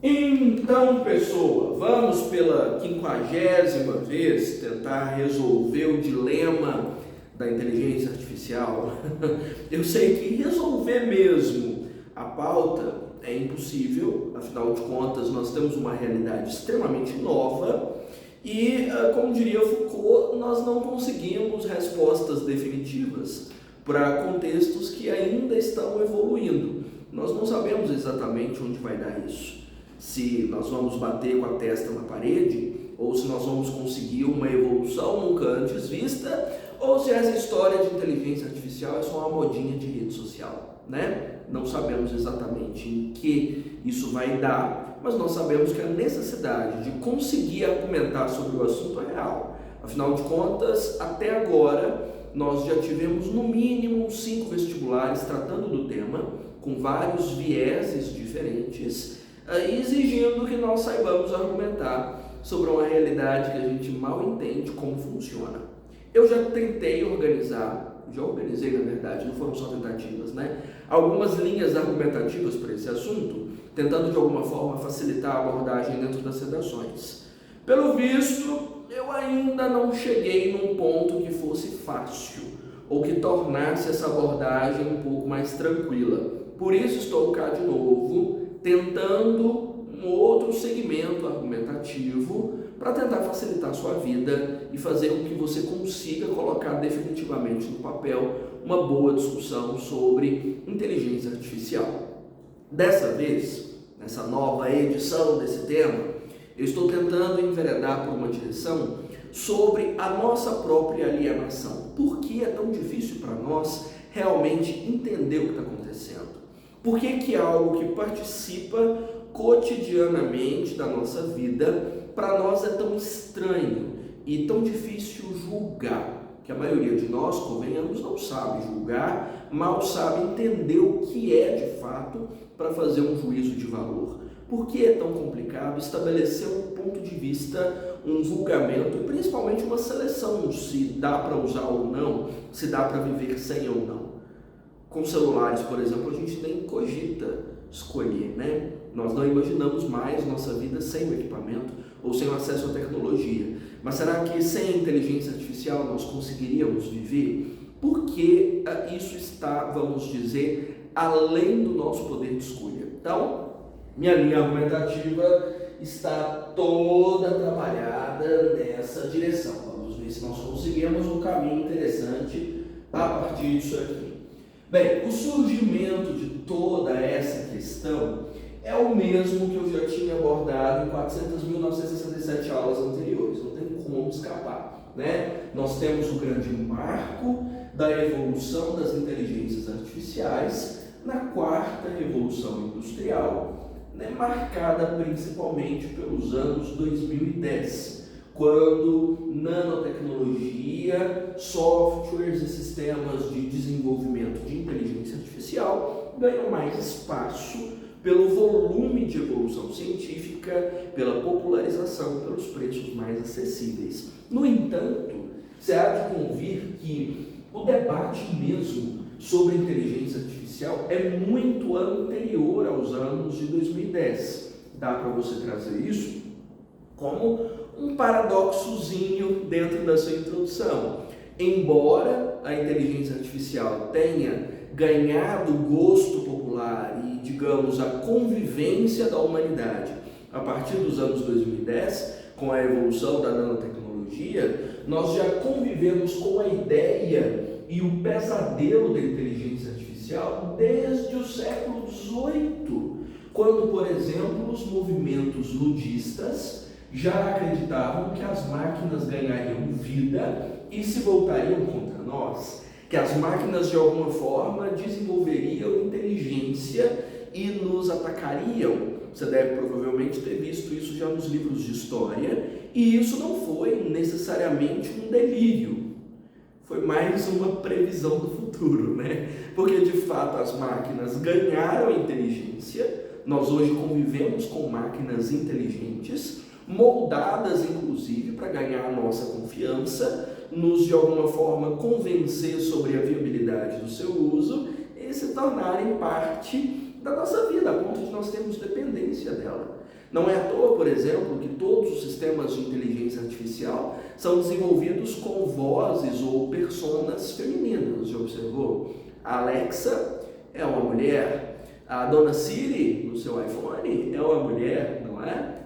Então, pessoa, vamos pela 50ª vez tentar resolver o dilema da inteligência artificial. Eu sei que resolver mesmo a pauta é impossível, afinal de contas nós temos uma realidade extremamente nova e, como diria Foucault, nós não conseguimos respostas definitivas para contextos que ainda estão evoluindo. Nós não sabemos exatamente onde vai dar isso. Se nós vamos bater com a testa na parede, ou se nós vamos conseguir uma evolução nunca antes vista, ou se essa história de inteligência artificial é só uma modinha de rede social, né? Não sabemos exatamente em que isso vai dar, mas nós sabemos que a necessidade de conseguir argumentar sobre o assunto é real. Afinal de contas, até agora, nós já tivemos no mínimo 5 vestibulares tratando do tema, com vários vieses diferentes, exigindo que nós saibamos argumentar sobre uma realidade que a gente mal entende como funciona. Eu já tentei organizei na verdade, não foram só tentativas, né? Algumas linhas argumentativas para esse assunto, tentando de alguma forma facilitar a abordagem dentro das redações. Pelo visto, eu ainda não cheguei num ponto que fosse fácil, ou que tornasse essa abordagem um pouco mais tranquila. Por isso estou cá de novo, tentando um outro segmento argumentativo para tentar facilitar a sua vida e fazer com que você consiga colocar definitivamente no papel uma boa discussão sobre inteligência artificial. Dessa vez, nessa nova edição desse tema, eu estou tentando enveredar por uma direção sobre a nossa própria alienação. Por que é tão difícil para nós realmente entender o que está acontecendo? Por que algo que participa cotidianamente da nossa vida, para nós é tão estranho e tão difícil julgar? Que a maioria de nós, convenhamos, não sabe julgar, mal sabe entender o que é de fato para fazer um juízo de valor. Por que é tão complicado estabelecer um ponto de vista, um julgamento e principalmente uma seleção, se dá para usar ou não, se dá para viver sem ou não? Com celulares, por exemplo, a gente nem cogita escolher, né? Nós não imaginamos mais nossa vida sem o equipamento ou sem o acesso à tecnologia. Mas será que sem a inteligência artificial nós conseguiríamos viver? Porque isso está, vamos dizer, além do nosso poder de escolha. Então, minha linha argumentativa está toda trabalhada nessa direção. Vamos ver se nós conseguimos um caminho interessante a partir disso aqui. Bem, o surgimento de toda essa questão é o mesmo que eu já tinha abordado em 400.967 aulas anteriores, não tem como escapar, né? Nós temos o grande marco da evolução das inteligências artificiais na 4ª Revolução Industrial, né? Marcada principalmente pelos anos 2010, quando nanotecnologia, softwares e sistemas de desenvolvimento de inteligência artificial ganham mais espaço pelo volume de evolução científica, pela popularização, pelos preços mais acessíveis. No entanto, você há de convir que o debate mesmo sobre inteligência artificial é muito anterior aos anos de 2010. Dá para você trazer isso como um paradoxozinho dentro da sua introdução. Embora a inteligência artificial tenha ganhado o gosto popular e, digamos, a convivência da humanidade a partir dos anos 2010, com a evolução da nanotecnologia, nós já convivemos com a ideia e o pesadelo da inteligência artificial desde o século XVIII, quando, por exemplo, os movimentos ludistas já acreditavam que as máquinas ganhariam vida e se voltariam contra nós, que as máquinas de alguma forma desenvolveriam inteligência e nos atacariam. Você deve provavelmente ter visto isso já nos livros de história, e isso não foi necessariamente um delírio, foi mais uma previsão do futuro, né? Porque de fato as máquinas ganharam inteligência, nós hoje convivemos com máquinas inteligentes, moldadas inclusive para ganhar a nossa confiança, nos de alguma forma convencer sobre a viabilidade do seu uso e se tornarem parte da nossa vida, a ponto de nós termos dependência dela. Não é à toa, por exemplo, que todos os sistemas de inteligência artificial são desenvolvidos com vozes ou personas femininas, já observou? A Alexa é uma mulher, a dona Siri no seu iPhone é uma mulher, não é?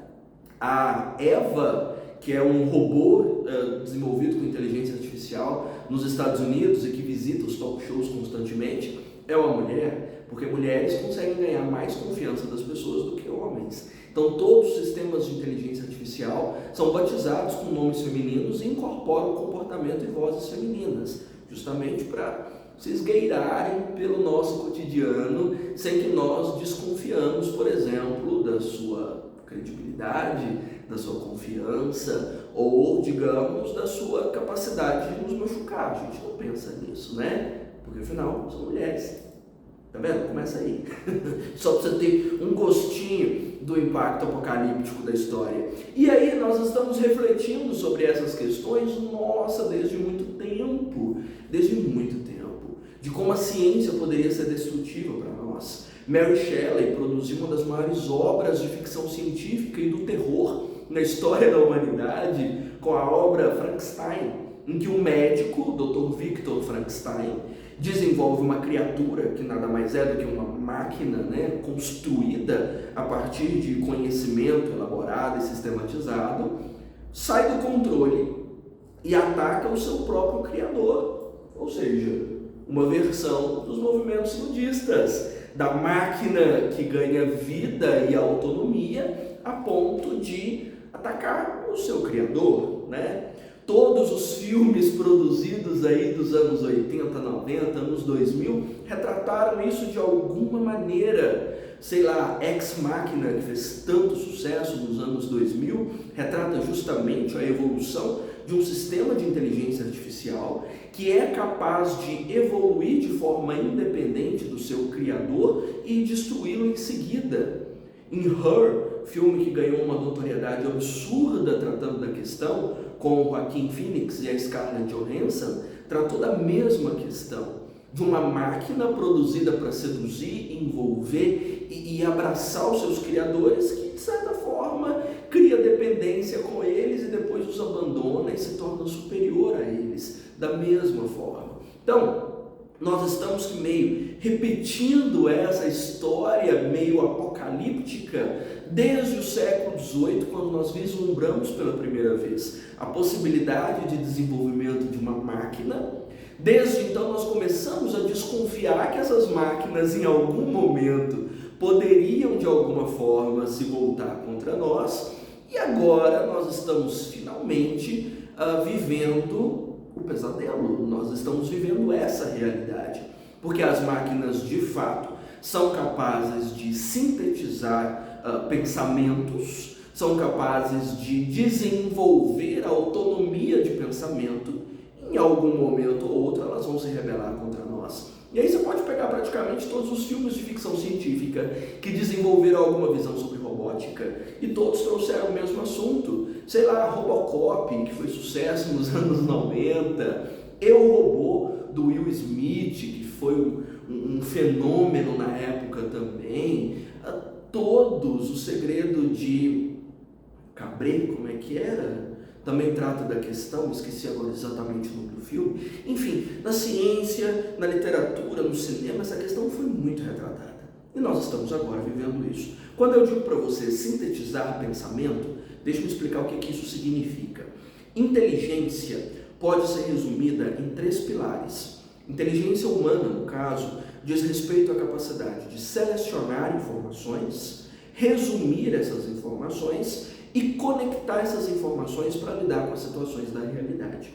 A Eva, que é um robô desenvolvido com inteligência artificial nos Estados Unidos e que visita os talk shows constantemente, é uma mulher, porque mulheres conseguem ganhar mais confiança das pessoas do que homens. Então todos os sistemas de inteligência artificial são batizados com nomes femininos e incorporam comportamento e vozes femininas, justamente para se esgueirarem pelo nosso cotidiano, sem que nós desconfiamos, por exemplo, da sua credibilidade, da sua confiança ou, digamos, da sua capacidade de nos machucar. A gente não pensa nisso, né? Porque afinal são mulheres. Tá vendo? Começa aí. Só para você ter um gostinho do impacto apocalíptico da história. E aí nós estamos refletindo sobre essas questões, nossa, desde muito tempo. Desde muito tempo. De como a ciência poderia ser destrutiva para nós. Mary Shelley produziu uma das maiores obras de ficção científica e do terror na história da humanidade com a obra Frankenstein, em que um médico, o Dr. Victor Frankenstein, desenvolve uma criatura que nada mais é do que uma máquina, né, construída a partir de conhecimento elaborado e sistematizado, sai do controle e ataca o seu próprio criador, ou seja, uma versão dos movimentos nudistas, da máquina que ganha vida e autonomia a ponto de atacar o seu criador, né? Todos os filmes produzidos aí dos anos 80, 90, anos 2000 retrataram isso de alguma maneira. Sei lá, Ex Machina, que fez tanto sucesso nos anos 2000, retrata justamente a evolução de um sistema de inteligência artificial que é capaz de evoluir de forma independente do seu criador e destruí-lo em seguida. Em Her, filme que ganhou uma notoriedade absurda tratando da questão, com o Joaquin Phoenix e a Scarlett Johansson, tratou da mesma questão, de uma máquina produzida para seduzir, envolver e abraçar os seus criadores, que de certa forma cria dependência com eles e depois os abandona e se torna superior a eles, da mesma forma. Então, nós estamos meio repetindo essa história meio apocalíptica desde o século XVIII, quando nós vislumbramos pela primeira vez a possibilidade de desenvolvimento de uma máquina. Desde então nós começamos a desconfiar que essas máquinas em algum momento poderiam de alguma forma se voltar contra nós, e agora nós estamos finalmente vivendo o pesadelo, nós estamos vivendo essa realidade, porque as máquinas de fato são capazes de sintetizar pensamentos, são capazes de desenvolver autonomia de pensamento. Em algum momento ou outro elas vão se rebelar contra nós. E aí você pode pegar praticamente todos os filmes de ficção científica que desenvolveram alguma visão sobre robótica e todos trouxeram o mesmo assunto. Sei lá, Robocop, que foi sucesso nos anos 90, Eu, Robô, do Will Smith, que foi um fenômeno na época também. Todos, O Segredo de Cabret, como é que era? Também trata da questão, esqueci agora exatamente o nome do filme. Enfim, na ciência, na literatura, no cinema, essa questão foi muito retratada. E nós estamos agora vivendo isso. Quando eu digo para você sintetizar pensamento, deixa-me explicar o que isso significa. Inteligência pode ser resumida em 3 pilares. Inteligência humana, no caso, diz respeito à capacidade de selecionar informações, resumir essas informações e conectar essas informações para lidar com as situações da realidade,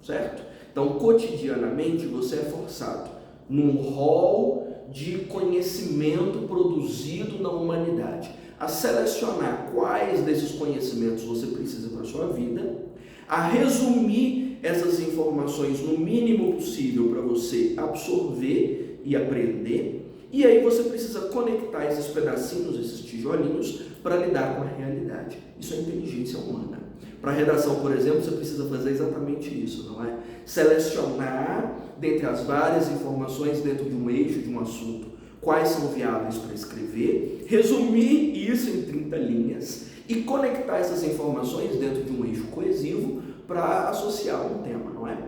certo? Então, cotidianamente, você é forçado num rol de conhecimento produzido na humanidade a selecionar quais desses conhecimentos você precisa para a sua vida, a resumir essas informações no mínimo possível para você absorver e aprender, e aí você precisa conectar esses pedacinhos, esses tijolinhos, para lidar com a realidade. Isso é inteligência humana. Para a redação, por exemplo, você precisa fazer exatamente isso, não é? Selecionar, dentre as várias informações dentro de um eixo, de um assunto, quais são viáveis para escrever, resumir isso em 30 linhas e conectar essas informações dentro de um eixo coesivo para associar um tema, não é?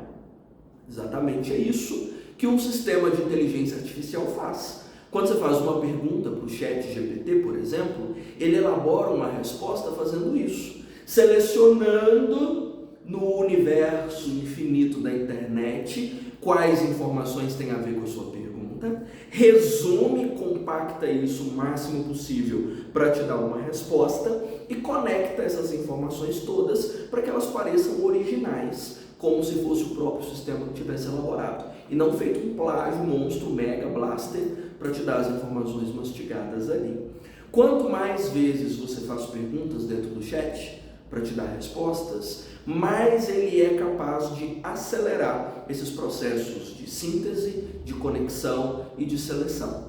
Exatamente é isso que um sistema de inteligência artificial faz. Quando você faz uma pergunta para o ChatGPT, por exemplo, ele elabora uma resposta fazendo isso, selecionando no universo infinito da internet quais informações têm a ver com a sua pergunta, resume, compacta isso o máximo possível para te dar uma resposta e conecta essas informações todas para que elas pareçam originais, como se fosse o próprio sistema que tivesse elaborado, e não feito um plágio, monstro, mega blaster para te dar as informações mastigadas ali. Quanto mais vezes você faz perguntas dentro do chat para te dar respostas, mais ele é capaz de acelerar esses processos de síntese, de conexão e de seleção.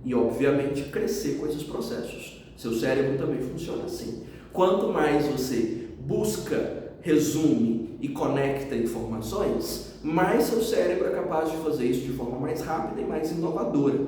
E, obviamente, crescer com esses processos. Seu cérebro também funciona assim. Quanto mais você busca, resume e conecta informações, mais seu cérebro é capaz de fazer isso de forma mais rápida e mais inovadora.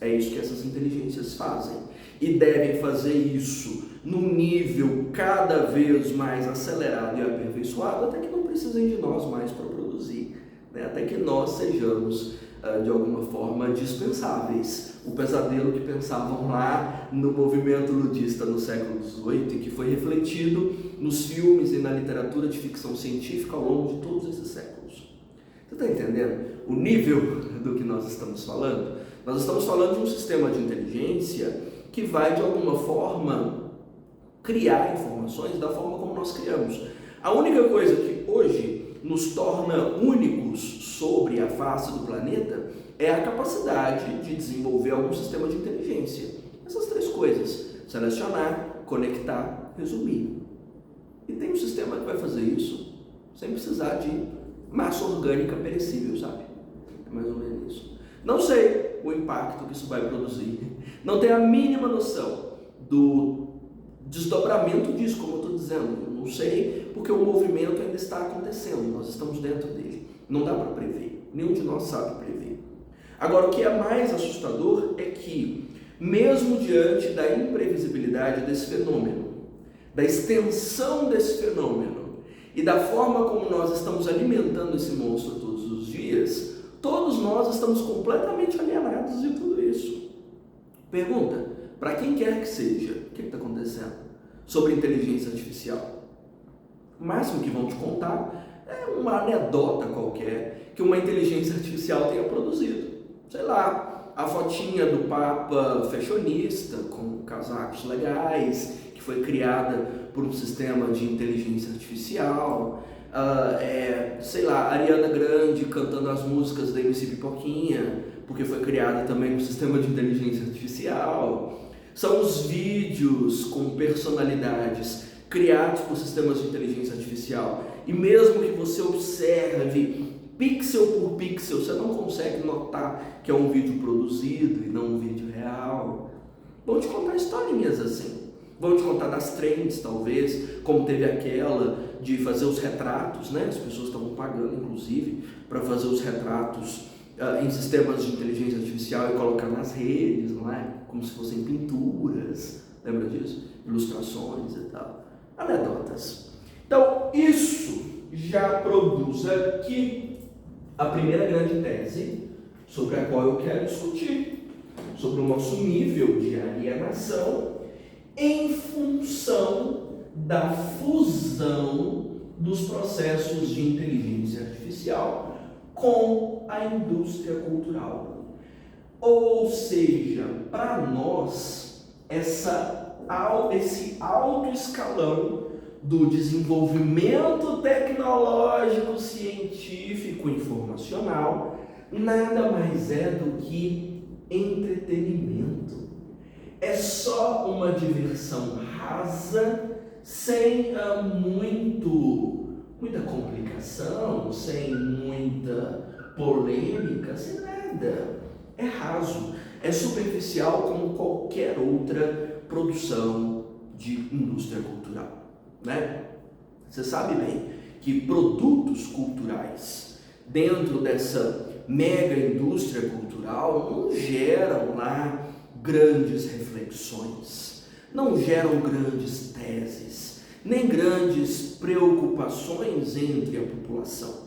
É isso que essas inteligências fazem. E devem fazer isso num nível cada vez mais acelerado e aperfeiçoado, até que não precisem de nós mais para produzir, né? Até que nós sejamos, de alguma forma, dispensáveis. O pesadelo que pensavam lá no movimento ludista no século XVIII e que foi refletido nos filmes e na literatura de ficção científica ao longo de todos esses séculos. Você está entendendo o nível do que nós estamos falando? Nós estamos falando de um sistema de inteligência que vai, de alguma forma, criar informações da forma como nós criamos. A única coisa que hoje nos torna únicos sobre a face do planeta é a capacidade de desenvolver algum sistema de inteligência. Essas três coisas: selecionar, conectar, resumir. E tem um sistema que vai fazer isso sem precisar de massa orgânica perecível, sabe? É mais ou menos isso. Não sei o impacto que isso vai produzir. Não tenho a mínima noção do desdobramento disso, como eu estou dizendo. Não sei, porque o movimento ainda está acontecendo, nós estamos dentro dele. Não dá para prever, nenhum de nós sabe prever. Agora, o que é mais assustador é que, mesmo diante da imprevisibilidade desse fenômeno, da extensão desse fenômeno e da forma como nós estamos alimentando esse monstro todos os dias, todos nós estamos completamente alienados de tudo isso. Pergunta, para quem quer que seja, o que está acontecendo sobre inteligência artificial? O máximo que vão te contar é uma anedota qualquer que uma inteligência artificial tenha produzido. Sei lá, a fotinha do Papa fashionista, com casacos legais, que foi criada por um sistema de inteligência artificial. Sei lá, Ariana Grande cantando as músicas da MC Pipoquinha, porque foi criada também no sistema de inteligência artificial. São os vídeos com personalidades criados por sistemas de inteligência artificial. E mesmo que você observe pixel por pixel, você não consegue notar que é um vídeo produzido e não um vídeo real. Vão te contar historinhas assim. Vão te contar das trends, talvez, como teve aquela de fazer os retratos, né? As pessoas estavam pagando, inclusive, para fazer os retratos em sistemas de inteligência artificial e colocar nas redes, não é? Como se fossem pinturas, lembra disso? Ilustrações e tal. Anedotas. Então, isso já produz aqui a primeira grande tese sobre a qual eu quero discutir, sobre o nosso nível de alienação em função da fusão dos processos de inteligência artificial com a indústria cultural. Ou seja, para nós, esse alto escalão do desenvolvimento tecnológico, científico, informacional, nada mais é do que entretenimento. É só uma diversão rasa, sem muita complicação, sem muita polêmica, sem nada. É raso, é superficial como qualquer outra produção de indústria cultural, né? Você sabe bem que produtos culturais dentro dessa mega indústria cultural não geram lá grandes reflexões, não geram grandes teses, nem grandes preocupações entre a população.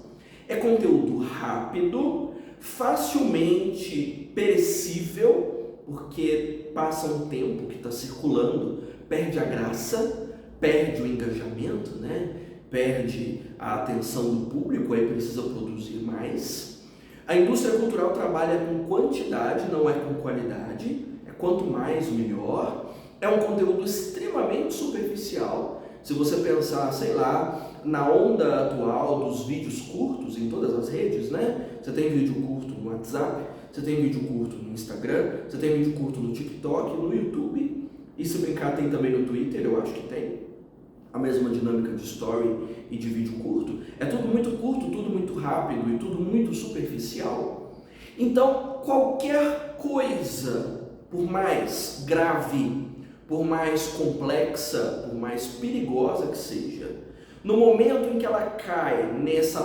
É conteúdo rápido, facilmente perecível, porque passa um tempo que está circulando, perde a graça, perde o engajamento, né? Perde a atenção do público, aí precisa produzir mais. A indústria cultural trabalha com quantidade, não é com qualidade, é quanto mais melhor. É um conteúdo extremamente superficial. Se você pensar, sei lá, na onda atual dos vídeos curtos em todas as redes, né? Você tem vídeo curto no WhatsApp, você tem vídeo curto no Instagram, você tem vídeo curto no TikTok, no YouTube, e se brincar tem também no Twitter, eu acho que tem a mesma dinâmica de story e de vídeo curto. É tudo muito curto, tudo muito rápido e tudo muito superficial. Então, qualquer coisa, por mais grave, por mais complexa, por mais perigosa que seja, no momento em que ela cai nessa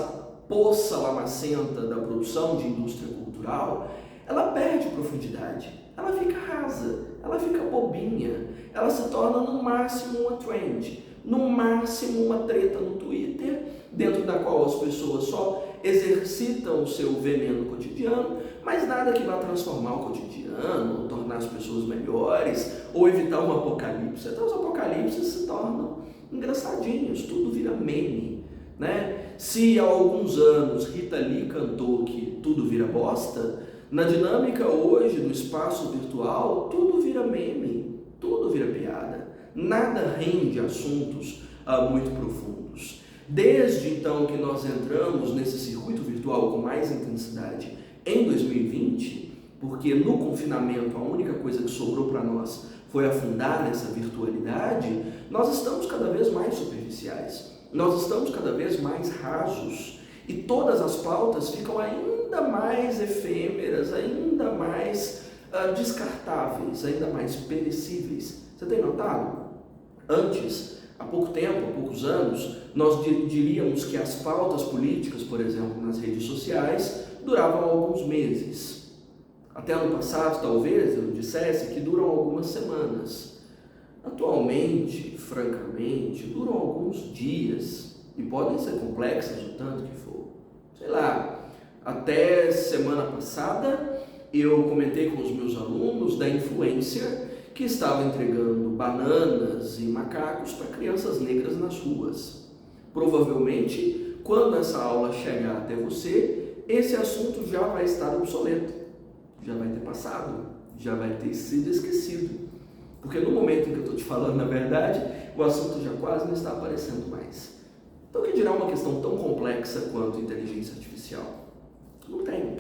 poça lamacenta da produção de indústria cultural, ela perde profundidade, ela fica rasa, ela fica bobinha, ela se torna no máximo uma trend, no máximo uma treta no Twitter, dentro da qual as pessoas só exercitam o seu veneno cotidiano, mas nada que vá transformar o cotidiano, ou tornar as pessoas melhores, ou evitar um apocalipse. Até os apocalipses se tornam engraçadinhos, tudo vira meme, né? Se há alguns anos Rita Lee cantou que tudo vira bosta, na dinâmica hoje, no espaço virtual, tudo vira meme, tudo vira piada. Nada rende assuntos muito profundos. Desde então que nós entramos nesse circuito virtual com mais intensidade em 2020, porque no confinamento a única coisa que sobrou para nós foi afundar nessa virtualidade, nós estamos cada vez mais superficiais, nós estamos cada vez mais rasos e todas as pautas ficam ainda mais efêmeras, ainda mais descartáveis, ainda mais perecíveis. Você tem notado? Antes, há pouco tempo, há poucos anos, nós diríamos que as pautas políticas, por exemplo, nas redes sociais, duravam alguns meses. Até ano passado, talvez, eu dissesse que duram algumas semanas. Atualmente, francamente, duram alguns dias e podem ser complexas o tanto que for. Sei lá, até semana passada eu comentei com os meus alunos da influência que estava entregando bananas e macacos para crianças negras nas ruas. Provavelmente, quando essa aula chegar até você, esse assunto já vai estar obsoleto, já vai ter passado, já vai ter sido esquecido. Porque no momento em que eu estou te falando, na verdade, o assunto já quase não está aparecendo mais. Então, o que dirá uma questão tão complexa quanto inteligência artificial? Não tem.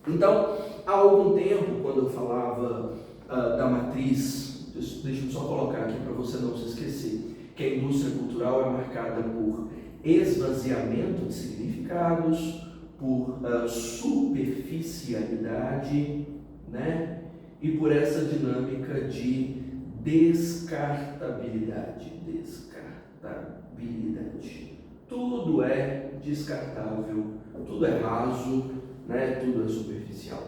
Então, há algum tempo, quando eu falava da matriz, deixa eu só colocar aqui para você não se esquecer, que a indústria cultural é marcada por esvaziamento de significados, por superficialidade, né? E por essa dinâmica de descartabilidade. Tudo é descartável, tudo é raso, né? Tudo é superficial.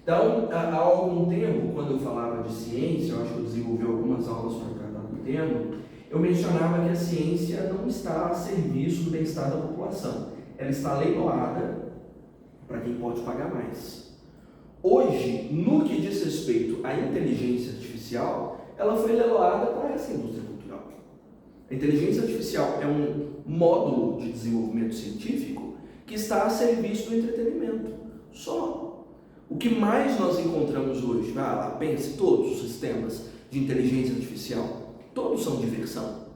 Então, há algum tempo, quando eu falava de ciência, eu acho que eu desenvolvi algumas aulas para tratar do tema, eu mencionava que a ciência não está a serviço do bem-estar da população. Ela está leiloada para quem pode pagar mais. Hoje, no que diz respeito à inteligência artificial, ela foi leiloada para essa indústria cultural. A inteligência artificial é um módulo de desenvolvimento científico que está a serviço do entretenimento. Só. O que mais nós encontramos hoje, vai lá, pense, todos os sistemas de inteligência artificial, todos são diversão.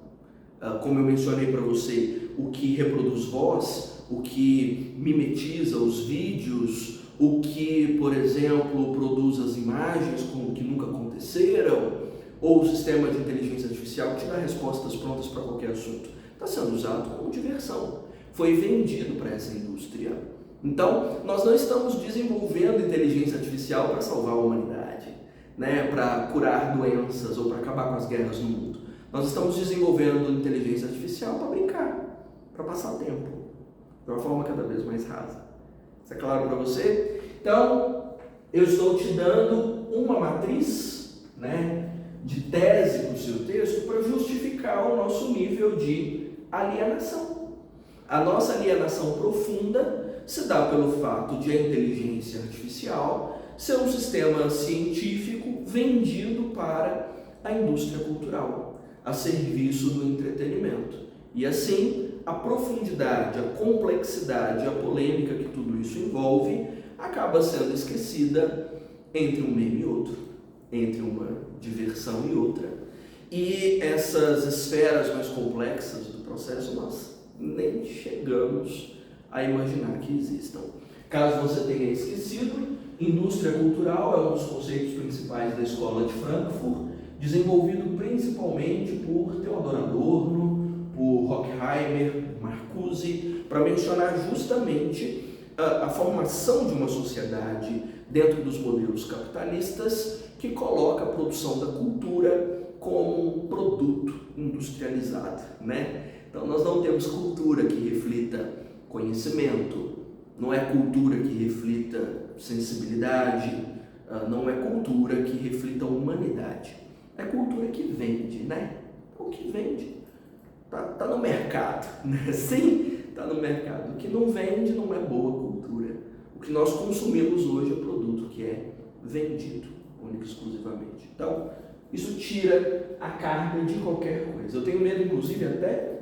Como eu mencionei para você, o que reproduz voz, o que mimetiza os vídeos, o que, por exemplo, produz as imagens como que nunca aconteceram, ou o sistema de inteligência artificial que te dá respostas prontas para qualquer assunto, está sendo usado como diversão. Foi vendido para essa indústria. Então, nós não estamos desenvolvendo inteligência artificial para salvar a humanidade, né? Para curar doenças ou para acabar com as guerras no mundo. Nós estamos desenvolvendo inteligência artificial para brincar, para passar o tempo, de uma forma cada vez mais rasa. Isso é claro para você? Então, eu estou te dando uma matriz, né, de tese para o seu texto para justificar o nosso nível de alienação. A nossa alienação profunda se dá pelo fato de a inteligência artificial ser um sistema científico vendido para a indústria cultural, a serviço do entretenimento. E assim, a profundidade, a complexidade, a polêmica que tudo isso envolve acaba sendo esquecida entre um meme e outro, entre uma diversão e outra. E essas esferas mais complexas do processo nós nem chegamos a imaginar que existam. Caso você tenha esquecido, indústria cultural é um dos conceitos principais da Escola de Frankfurt, desenvolvido principalmente por Theodor Adorno, por Horkheimer, Marcuse, para mencionar justamente a formação de uma sociedade dentro dos modelos capitalistas que coloca a produção da cultura como um produto industrializado, né? Então nós não temos cultura que reflita conhecimento, não é cultura que reflita sensibilidade, não é cultura que reflita humanidade, é cultura que vende, né? O que vende tá no mercado, né? Sim, tá no mercado. O que não vende não é boa cultura. O que nós consumimos hoje é produto que é vendido, única e exclusivamente. Então, isso tira a carga de qualquer coisa. Eu tenho medo, inclusive, até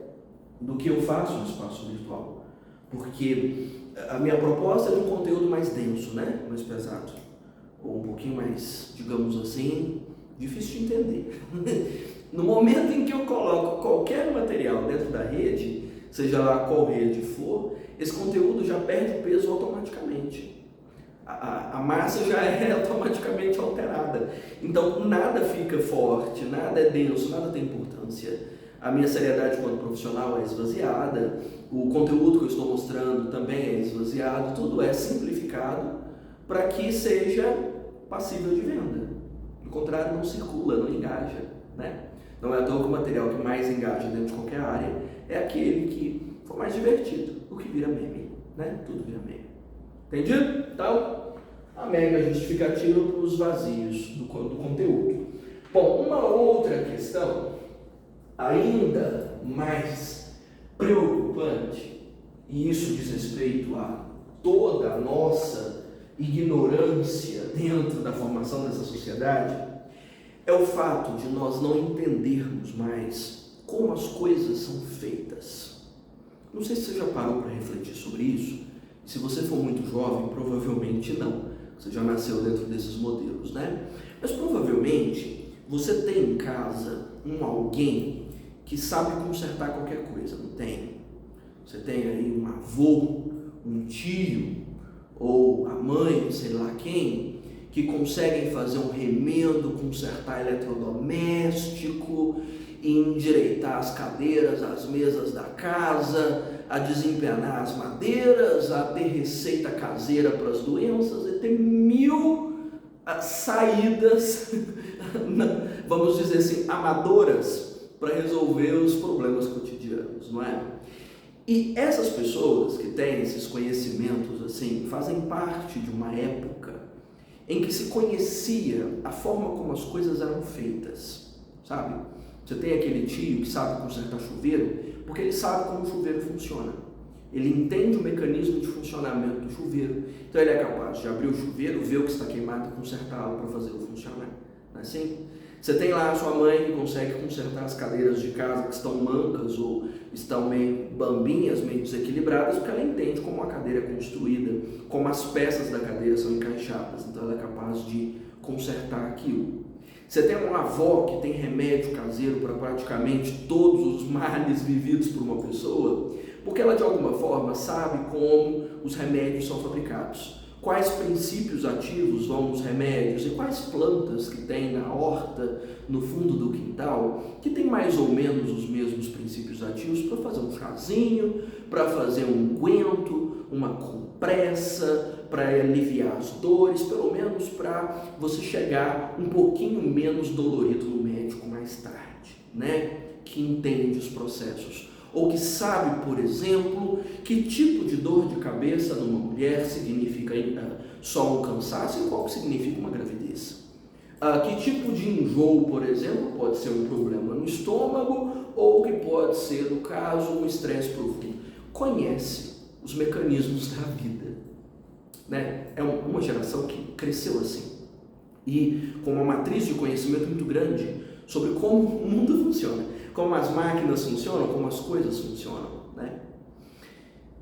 do que eu faço no espaço virtual, porque a minha proposta é de um conteúdo mais denso, né? Mais pesado, ou um pouquinho mais, digamos assim, difícil de entender. No momento em que eu coloco qualquer material dentro da rede, seja lá qual rede for, esse conteúdo já perde peso automaticamente. A massa já é automaticamente alterada. Então nada fica forte, nada é denso, nada tem importância. A minha seriedade quanto profissional é esvaziada, o conteúdo que eu estou mostrando também é esvaziado, tudo é simplificado para que seja passível de venda. Do contrário, não circula, não engaja, né? Não é à toa que o material que mais engaja dentro de qualquer área é aquele que for mais divertido, o que vira meme, né? Tudo vira meme. Entendido? Então, a mega justificativa para os vazios do conteúdo. Bom, uma outra questão ainda mais preocupante, e isso diz respeito a toda a nossa ignorância dentro da formação dessa sociedade, é o fato de nós não entendermos mais como as coisas são feitas. Não sei se você já parou para refletir sobre isso. Se você for muito jovem, provavelmente não. Você já nasceu dentro desses modelos, né? Mas provavelmente você tem em casa alguém que sabe consertar qualquer coisa, não tem? Você tem aí um avô, um tio, ou a mãe, sei lá quem, que conseguem fazer um remendo, consertar eletrodoméstico, endireitar as cadeiras, as mesas da casa, a desempenar as madeiras, a ter receita caseira para as doenças, e ter mil saídas, vamos dizer assim, amadoras, para resolver os problemas cotidianos, não é? E essas pessoas que têm esses conhecimentos assim, fazem parte de uma época em que se conhecia a forma como as coisas eram feitas, sabe? Você tem aquele tio que sabe consertar chuveiro, porque ele sabe como o chuveiro funciona. Ele entende o mecanismo de funcionamento do chuveiro, então ele é capaz de abrir o chuveiro, ver o que está queimado e consertá-lo para fazê-lo funcionar. Não é assim? Você tem lá a sua mãe que consegue consertar as cadeiras de casa que estão mancas ou estão meio bambinhas, meio desequilibradas, porque ela entende como a cadeira é construída, como as peças da cadeira são encaixadas, então ela é capaz de consertar aquilo. Você tem uma avó que tem remédio caseiro para praticamente todos os males vividos por uma pessoa, porque ela de alguma forma sabe como os remédios são fabricados. Quais princípios ativos vão nos remédios e quais plantas que tem na horta, no fundo do quintal, que tem mais ou menos os mesmos princípios ativos para fazer um chazinho, para fazer um unguento, uma compressa, para aliviar as dores, pelo menos para você chegar um pouquinho menos dolorido no médico mais tarde, né? Que entende os processos. Ou que sabe, por exemplo, que tipo de dor de cabeça numa mulher significa só um cansaço e qual significa uma gravidez. Que tipo de enjoo, por exemplo, pode ser um problema no estômago ou que pode ser, no caso, um estresse profundo. Conhece os mecanismos da vida, né? É uma geração que cresceu assim e com uma matriz de conhecimento muito grande sobre como o mundo funciona, como as máquinas funcionam, como as coisas funcionam, né?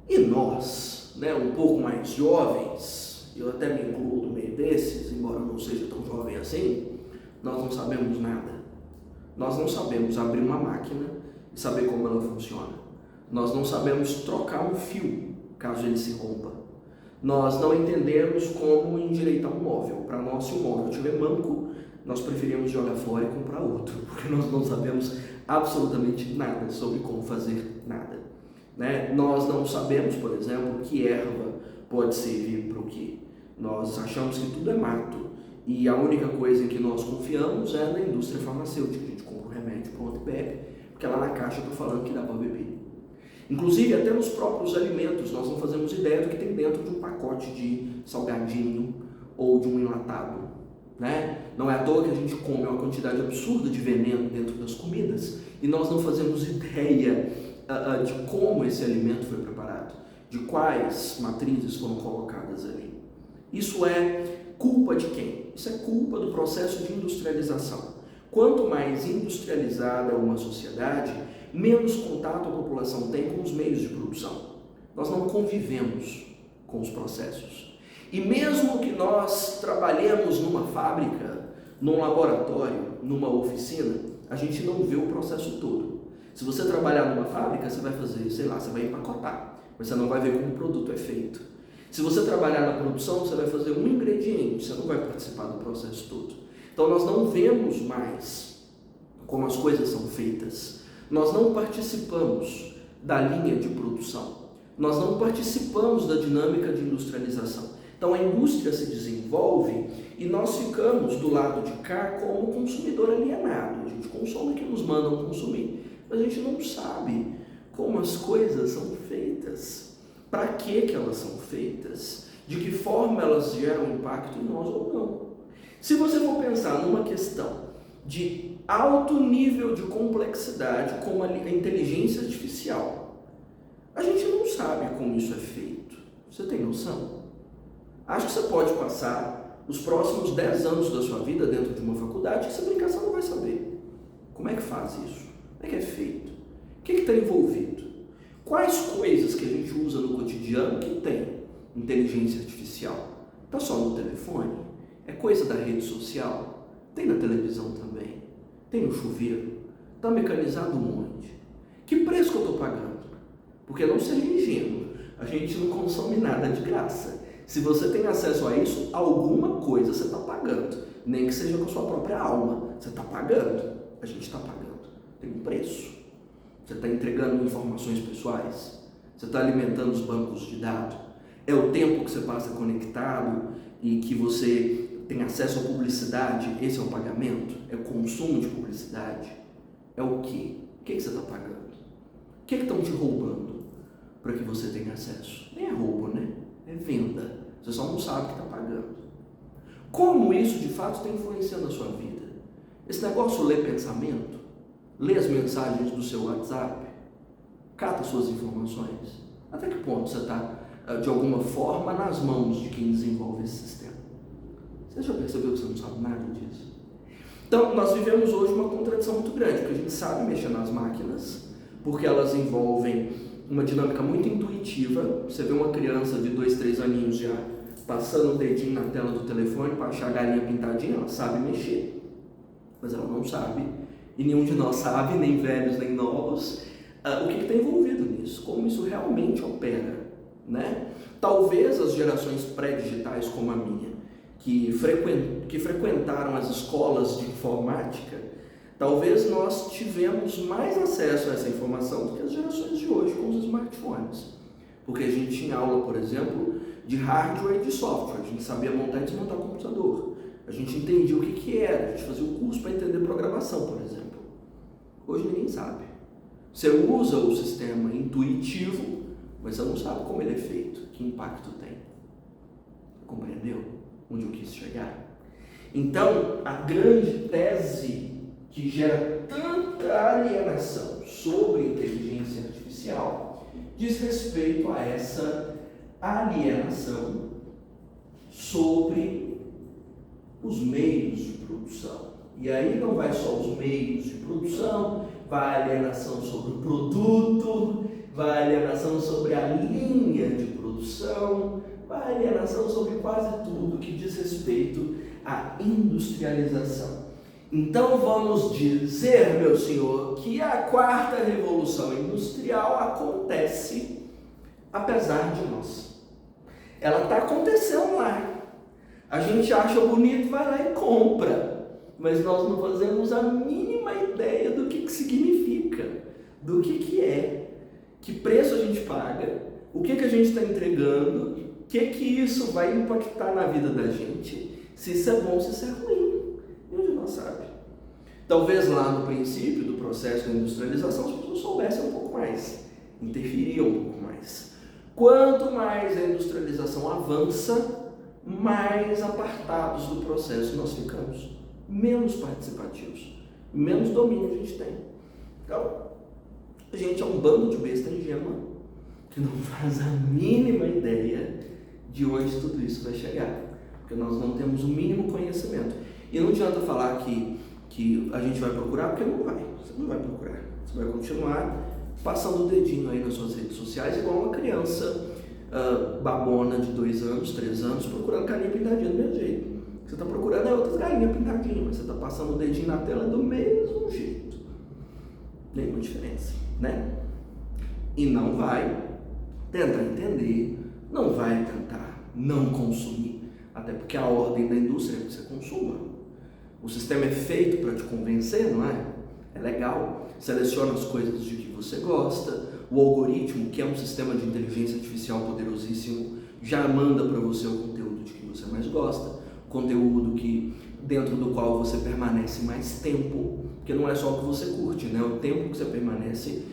E nós, né, um pouco mais jovens, eu até me incluo no meio desses, embora eu não seja tão jovem assim, nós não sabemos nada. Nós não sabemos abrir uma máquina e saber como ela funciona. Nós não sabemos trocar um fio, caso ele se rompa. Nós não entendemos como endireitar um móvel. Para nós, se o móvel estiver manco, nós preferimos jogar fora e comprar outro, porque nós não sabemos absolutamente nada sobre como fazer nada, né? Nós não sabemos, por exemplo, que erva pode servir para o quê. Nós achamos que tudo é mato e a única coisa em que nós confiamos é na indústria farmacêutica. A gente compra um remédio, pronto, e bebe, porque lá na caixa está falando que dá para beber. Inclusive, até nos próprios alimentos, nós não fazemos ideia do que tem dentro de um pacote de salgadinho ou de um enlatado, né? Não é à toa que a gente come uma quantidade absurda de veneno dentro das comidas e nós não fazemos ideia de como esse alimento foi preparado, de quais matrizes foram colocadas ali. Isso é culpa de quem? Isso é culpa do processo de industrialização. Quanto mais industrializada uma sociedade, menos contato a população tem com os meios de produção. Nós não convivemos com os processos. E mesmo que nós trabalhemos numa fábrica, num laboratório, numa oficina, a gente não vê o processo todo. Se você trabalhar numa fábrica, você vai fazer, sei lá, você vai empacotar, mas você não vai ver como o produto é feito. Se você trabalhar na produção, você vai fazer um ingrediente, você não vai participar do processo todo. Então nós não vemos mais como as coisas são feitas. Nós não participamos da linha de produção. Nós não participamos da dinâmica de industrialização. Então a indústria se desenvolve e nós ficamos do lado de cá como consumidor alienado. A gente consome o que nos mandam consumir, mas a gente não sabe como as coisas são feitas, para que elas são feitas, de que forma elas geram impacto em nós ou não. Se você for pensar numa questão de alto nível de complexidade, como a inteligência artificial, a gente não sabe como isso é feito. Você tem noção? Acho que você pode passar os próximos 10 anos da sua vida dentro de uma faculdade e se brincar, você não vai saber. Como é que faz isso? Como é que é feito? O que está envolvido? Quais coisas que a gente usa no cotidiano que tem inteligência artificial? Está só no telefone? É coisa da rede social? Tem na televisão também? Tem no chuveiro? Está mecanizado um monte. Que preço que eu estou pagando? Porque não seja ingênuo, a gente não consome nada de graça. Se você tem acesso a isso, alguma coisa você está pagando. Nem que seja com a sua própria alma. Você está pagando. A gente está pagando. Tem um preço. Você está entregando informações pessoais. Você está alimentando os bancos de dados. É o tempo que você passa conectado e que você tem acesso à publicidade. Esse é o pagamento? É o consumo de publicidade? É o quê? O que você está pagando? O que estão te roubando para que você tenha acesso? Nem é roubo, né? É venda. Você só não sabe que está pagando. Como isso de fato está influenciando a sua vida? Esse negócio lê pensamento, lê as mensagens do seu WhatsApp, cata suas informações. Até que ponto você está, de alguma forma, nas mãos de quem desenvolve esse sistema? Você já percebeu que você não sabe nada disso? Então, nós vivemos hoje uma contradição muito grande, porque a gente sabe mexer nas máquinas, porque elas envolvem uma dinâmica muito intuitiva. Você vê uma criança de 2, 3 aninhos já passando o dedinho na tela do telefone para achar a galinha pintadinha, ela sabe mexer, mas ela não sabe, e nenhum de nós sabe, nem velhos nem novos, o que está envolvido nisso, como isso realmente opera, né? Talvez as gerações pré-digitais como a minha, que frequentaram as escolas de informática, talvez nós tivemos mais acesso a essa informação do que as gerações de hoje com os smartphones. Porque a gente tinha aula, por exemplo, de hardware e de software. A gente sabia montar e desmontar o computador. A gente entendia o que era. A gente fazia um curso para entender programação, por exemplo. Hoje ninguém sabe. Você usa o sistema intuitivo, mas você não sabe como ele é feito, que impacto tem. Compreendeu onde eu quis chegar? Então, a grande tese que gera tanta alienação sobre inteligência artificial diz respeito a essa alienação sobre os meios de produção. E aí não vai só os meios de produção, vai a alienação sobre o produto, vai a alienação sobre a linha de produção, vai a alienação sobre quase tudo que diz respeito à industrialização. Então vamos dizer, meu senhor, que a quarta revolução industrial acontece apesar de nós. Ela está acontecendo lá. A gente acha bonito, vai lá e compra. Mas nós não fazemos a mínima ideia do que significa, do que é, que preço a gente paga, o que a gente está entregando, o que isso vai impactar na vida da gente, se isso é bom, se isso é ruim. E a gente não sabe. Talvez lá no princípio do processo de industrialização as pessoas soubessem um pouco mais, interferiam um pouco mais. Quanto mais a industrialização avança, mais apartados do processo nós ficamos, menos participativos, menos domínio a gente tem. Então, a gente é um bando de besta ingênua que não faz a mínima ideia de onde tudo isso vai chegar, porque nós não temos o mínimo conhecimento. E não adianta falar que a gente vai procurar, porque não vai. Você não vai procurar. Você vai continuar passando o dedinho aí nas suas redes sociais, igual uma criança babona de 2 anos, 3 anos, procurando galinha pintadinha do mesmo jeito. Você está procurando outras galinhas pintadinhas, mas você está passando o dedinho na tela do mesmo jeito. Nenhuma diferença, né? E não vai tentar entender, não vai tentar não consumir, até porque a ordem da indústria é que você consuma. O sistema é feito para te convencer, não é? É legal, seleciona as coisas de que você gosta, o algoritmo, que é um sistema de inteligência artificial poderosíssimo, já manda para você o conteúdo de que você mais gosta, conteúdo dentro do qual você permanece mais tempo, porque não é só o que você curte, né? O tempo que você permanece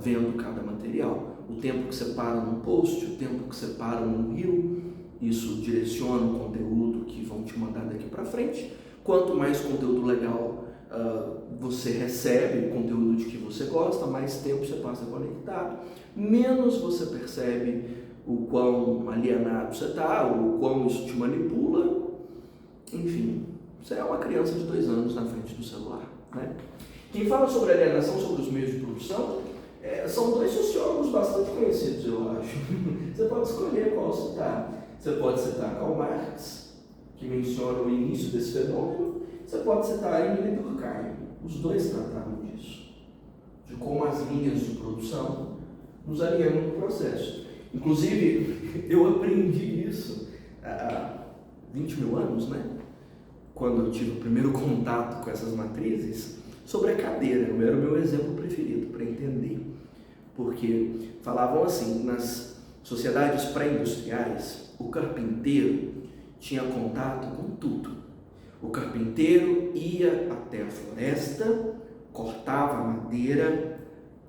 vendo cada material, o tempo que você para num post, o tempo que você para num reel, isso direciona o conteúdo que vão te mandar daqui para frente. Quanto mais conteúdo legal você recebe, conteúdo de que você gosta, mais tempo você passa conectado, menos você percebe o quão alienado você está, o quão isso te manipula. Enfim, você é uma criança de 2 anos na frente do celular, né? Quem fala sobre alienação sobre os meios de produção são 2 sociólogos bastante conhecidos, eu acho. Você pode escolher qual citar. Você pode citar Karl Marx, que menciona o início desse fenômeno. Você pode citar Emile Durkheim. Os 2 trataram disso, de como as linhas de produção nos alienam no processo. Inclusive, eu aprendi isso há 20 mil anos, né? Quando eu tive o primeiro contato com essas matrizes, sobre a cadeira. Era o meu exemplo preferido para entender. Porque falavam assim, nas sociedades pré-industriais, o carpinteiro tinha contato com tudo. O carpinteiro ia até a floresta, cortava a madeira,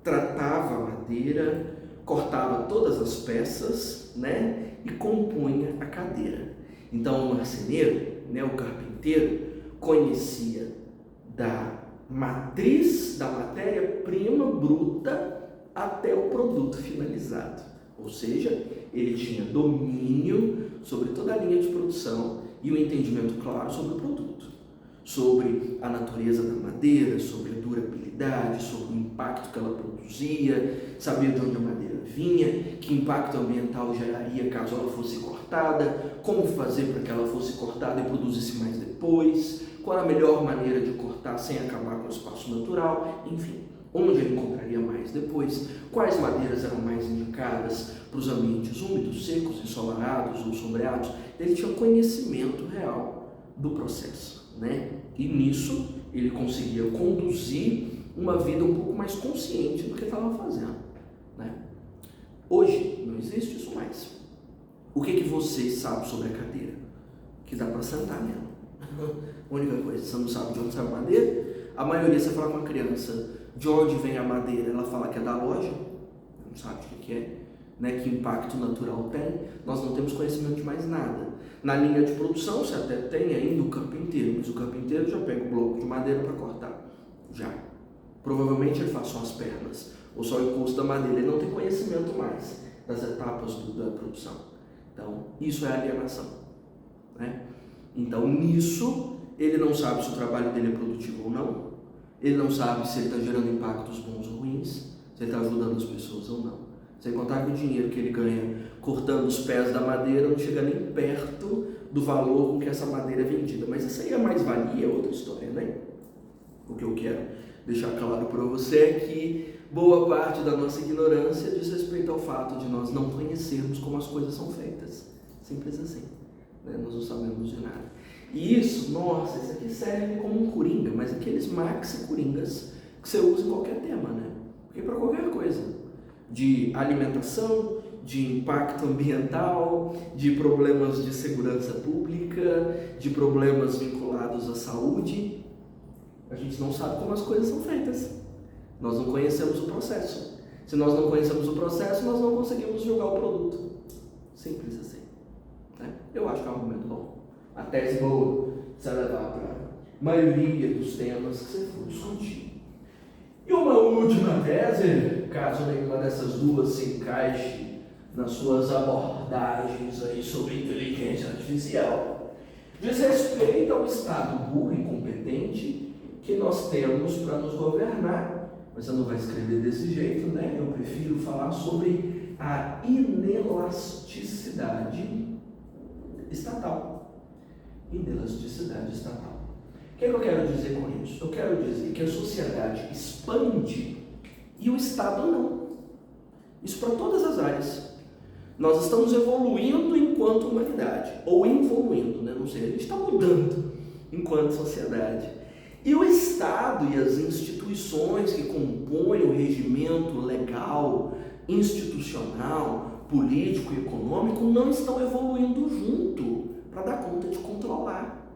tratava a madeira, cortava todas as peças, né, e compunha a cadeira. Então o marceneiro, né, o carpinteiro, conhecia da matriz da matéria-prima bruta até o produto finalizado. Ou seja, ele tinha domínio sobre toda a linha de produção e um entendimento claro sobre o produto, sobre a natureza da madeira, sobre a durabilidade, sobre o impacto que ela produzia, sabia de onde a madeira vinha, que impacto ambiental geraria caso ela fosse cortada, como fazer para que ela fosse cortada e produzisse mais depois, qual a melhor maneira de cortar sem acabar com o espaço natural, enfim, onde ele encontraria mais depois, quais madeiras eram mais indicadas para os ambientes úmidos, secos, ensolarados ou sombreados. Ele tinha conhecimento real do processo, né? E nisso ele conseguia conduzir uma vida um pouco mais consciente do que estava fazendo, né? Hoje não existe isso mais. O que você sabe sobre a cadeira? Que dá para sentar nela. A única coisa, você não sabe de onde sai a madeira? A maioria, você fala com a criança de onde vem a madeira, ela fala que é da loja, não sabe o que é. né? Que impacto natural tem? Nós não temos conhecimento de mais nada. Na linha de produção, você até tem ainda o carpinteiro, mas o carpinteiro já pega o bloco de madeira para cortar. Já. Provavelmente ele faz só as pernas, ou só o impulso da madeira. Ele não tem conhecimento mais das etapas da produção. Então, isso é alienação, né? Então, nisso, ele não sabe se o trabalho dele é produtivo ou não. Ele não sabe se ele está gerando impactos bons ou ruins, se ele está ajudando as pessoas ou não. Sem contar que o dinheiro que ele ganha cortando os pés da madeira não chega nem perto do valor com que essa madeira é vendida. Mas isso aí é mais-valia, é outra história, né? O que eu quero deixar claro para você é que boa parte da nossa ignorância diz respeito ao fato de nós não conhecermos como as coisas são feitas. Simples assim, né? Nós não sabemos de nada. E isso, nossa, isso aqui serve como um coringa, mas aqueles maxi coringas que você usa em qualquer tema, né? Porque para qualquer coisa, de alimentação, de impacto ambiental, de problemas de segurança pública, de problemas vinculados à saúde, a gente não sabe como as coisas são feitas. Nós não conhecemos o processo. Se nós não conhecemos o processo, nós não conseguimos julgar o produto. Simples assim, né? Eu acho que é um argumento bom. A tese boa você vai levar para a maioria dos temas que você for discutir. E uma última tese, caso nenhuma dessas duas se encaixe nas suas abordagens aí sobre inteligência artificial, diz respeito ao estado burro e incompetente que nós temos para nos governar. Mas você não vai escrever desse jeito, né? Eu prefiro falar sobre a inelasticidade estatal. Inelasticidade estatal. O que é que eu quero dizer com isso? Eu quero dizer que a sociedade expande e o Estado não. Isso para todas as áreas. Nós estamos evoluindo enquanto humanidade, ou involuindo, né? Não sei, a gente está mudando enquanto sociedade. E o Estado e as instituições que compõem o regimento legal, institucional, político e econômico não estão evoluindo junto para dar conta de controlar,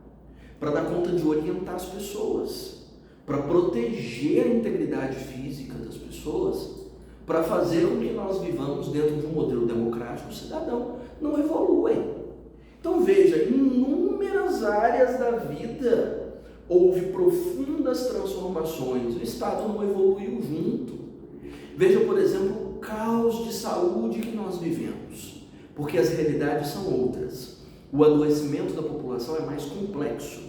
para dar conta de orientar as pessoas, para proteger a integridade física das pessoas, para fazer com que nós vivamos dentro de um modelo democrático cidadão. Não evoluem. Então veja, em inúmeras áreas da vida houve profundas transformações, o Estado não evoluiu junto. Veja, por exemplo, o caos de saúde que nós vivemos, porque as realidades são outras. O adoecimento da população é mais complexo.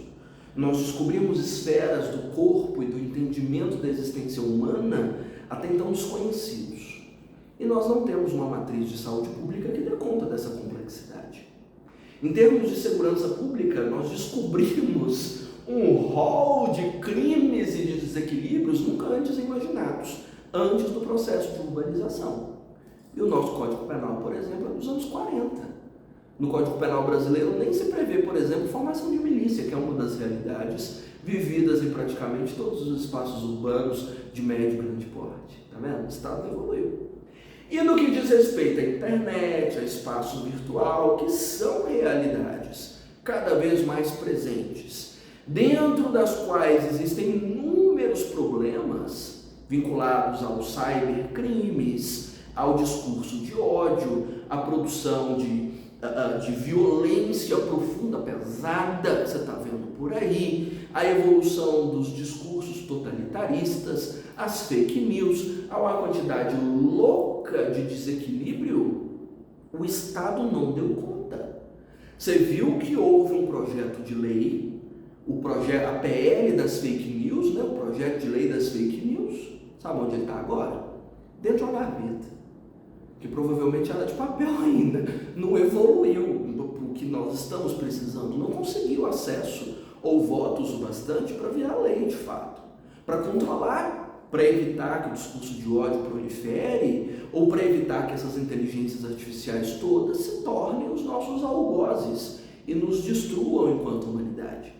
Nós descobrimos esferas do corpo e do entendimento da existência humana até então desconhecidos. E nós não temos uma matriz de saúde pública que dê conta dessa complexidade. Em termos de segurança pública, nós descobrimos um rol de crimes e de desequilíbrios nunca antes imaginados, antes do processo de urbanização. E o nosso Código Penal, por exemplo, é dos anos 40. No Código Penal brasileiro nem se prevê, por exemplo, formação de milícia, que é uma das realidades vividas em praticamente todos os espaços urbanos de médio e grande porte. Tá vendo? O Estado evoluiu. E no que diz respeito à internet, ao espaço virtual, que são realidades cada vez mais presentes, dentro das quais existem inúmeros problemas vinculados aos cybercrimes, ao discurso de ódio, à produção de violência profunda, pesada, que você está vendo por aí, a evolução dos discursos totalitaristas, as fake news, a uma quantidade louca de desequilíbrio, o Estado não deu conta. Você viu que houve um projeto de lei, a PL das fake news, né? O projeto de lei das fake news, sabe onde ele está agora? Dentro da gaveta, que provavelmente ela é de papel ainda, não evoluiu o que nós estamos precisando, não conseguiu acesso ou votos o bastante para virar lei de fato, para controlar, para evitar que o discurso de ódio prolifere ou para evitar que essas inteligências artificiais todas se tornem os nossos algozes e nos destruam enquanto humanidade.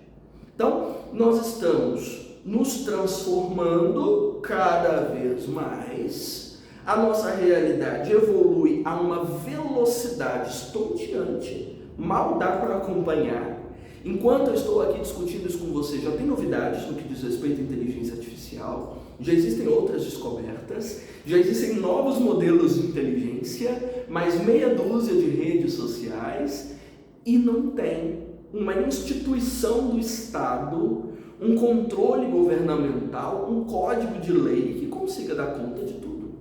Então, nós estamos nos transformando cada vez mais. A nossa realidade evolui a uma velocidade estonteante, mal dá para acompanhar. Enquanto eu estou aqui discutindo isso com você, já tem novidades no que diz respeito à inteligência artificial, Já existem outras descobertas, já existem novos modelos de inteligência, mais meia dúzia de redes sociais e não tem uma instituição do Estado, um controle governamental, um código de lei que consiga dar conta de tudo,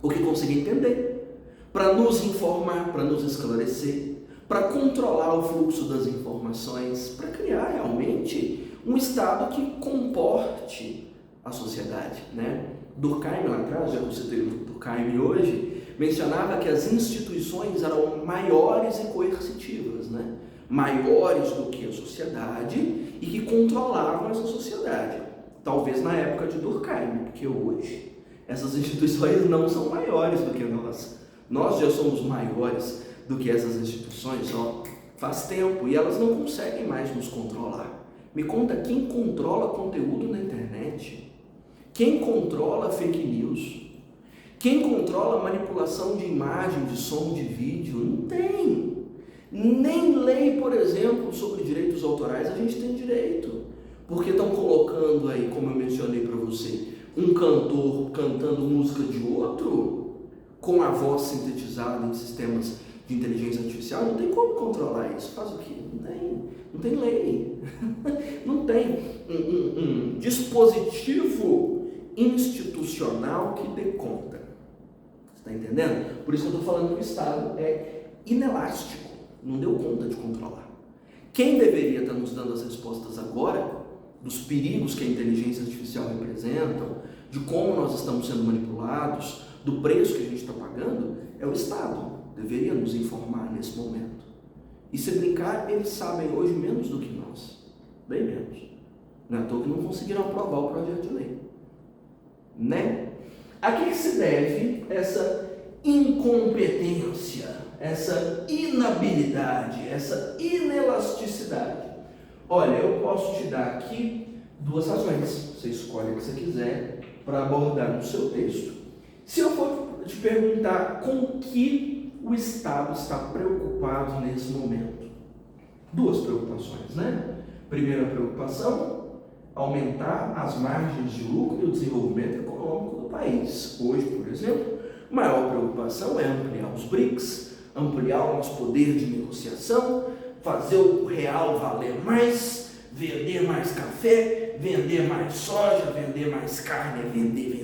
ou que consiga entender, para nos informar, para nos esclarecer, para controlar o fluxo das informações, para criar realmente um Estado que comporte a sociedade, né? Durkheim lá atrás, já que eu citei o Durkheim hoje, mencionava que as instituições eram maiores e coercitivas, né? Maiores do que a sociedade e que controlavam essa sociedade. Talvez na época de Durkheim, porque hoje essas instituições não são maiores do que nós. Nós já somos maiores do que essas instituições, faz tempo, e elas não conseguem mais nos controlar. Me conta quem controla conteúdo na internet, quem controla fake news, quem controla a manipulação de imagem, de som, de vídeo. Não tem. Nem lei, por exemplo, sobre direitos autorais a gente tem direito, porque estão colocando aí, como eu mencionei para você, um cantor cantando música de outro, com a voz sintetizada em sistemas de inteligência artificial. Não tem como controlar isso. Faz o quê? Não tem lei. Não tem um dispositivo institucional que dê conta. Você está entendendo? Por isso que eu estou falando que o Estado é inelástico, não deu conta de controlar. Quem deveria estar nos dando as respostas agora, dos perigos que a inteligência artificial representa, de como nós estamos sendo manipulados, do preço que a gente está pagando, é o Estado. Deveria nos informar nesse momento. E se brincar, eles sabem hoje menos do que nós. Bem menos. Não é à toa que não conseguiram aprovar o projeto de lei. Né? A que se deve essa incompetência, essa inabilidade, essa inelasticidade? Olha, eu posso te dar aqui duas razões. Você escolhe o que você quiser para abordar no seu texto. Se eu for te perguntar com que o Estado está preocupado nesse momento, duas preocupações, né? Primeira preocupação, aumentar as margens de lucro e o desenvolvimento econômico do país. Hoje, por exemplo, a maior preocupação é ampliar os BRICS, ampliar o nosso poder de negociação, fazer o real valer mais, vender mais café, vender mais soja, vender mais carne, vender.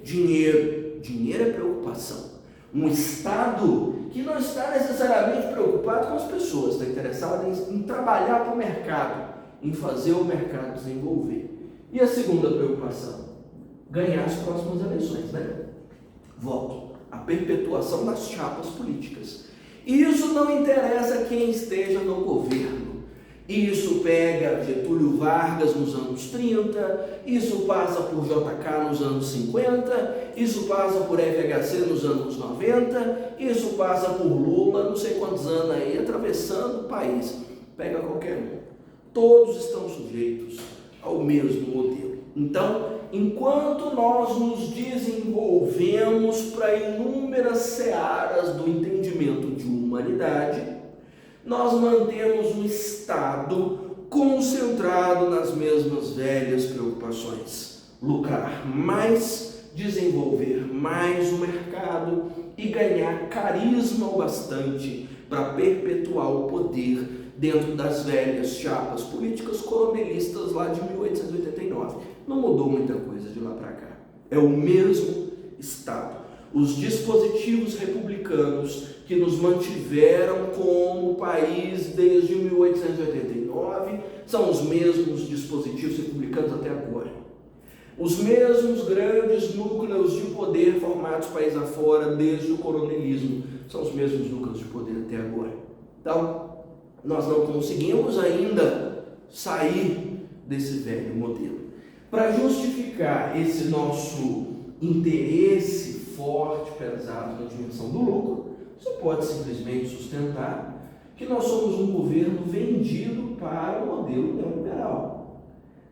Dinheiro. Dinheiro é preocupação. Um Estado que não está necessariamente preocupado com as pessoas, está interessado em trabalhar para o mercado, em fazer o mercado desenvolver. E a segunda preocupação? Ganhar as próximas eleições, né? Voto. A perpetuação das chapas políticas. Isso não interessa quem esteja no governo. Isso pega Getúlio Vargas nos anos 30, isso passa por JK nos anos 50, isso passa por FHC nos anos 90, isso passa por Lula, não sei quantos anos aí, atravessando o país. Pega qualquer um. Todos estão sujeitos ao mesmo modelo. Então, enquanto nós nos desenvolvemos para inúmeras searas do entendimento de humanidade, nós mantemos o Estado concentrado nas mesmas velhas preocupações: lucrar mais, desenvolver mais o mercado e ganhar carisma o bastante para perpetuar o poder dentro das velhas chapas políticas coronelistas lá de 1889. Não mudou muita coisa de lá para cá. É o mesmo Estado. Os dispositivos republicanos que nos mantiveram como país desde 1889 são os mesmos dispositivos republicanos até agora. Os mesmos grandes núcleos de poder formados país afora desde o coronelismo são os mesmos núcleos de poder até agora. Então, nós não conseguimos ainda sair desse velho modelo. Para justificar esse nosso interesse forte, pesado na dimensão do lucro, você pode simplesmente sustentar que nós somos um governo vendido para o modelo neoliberal.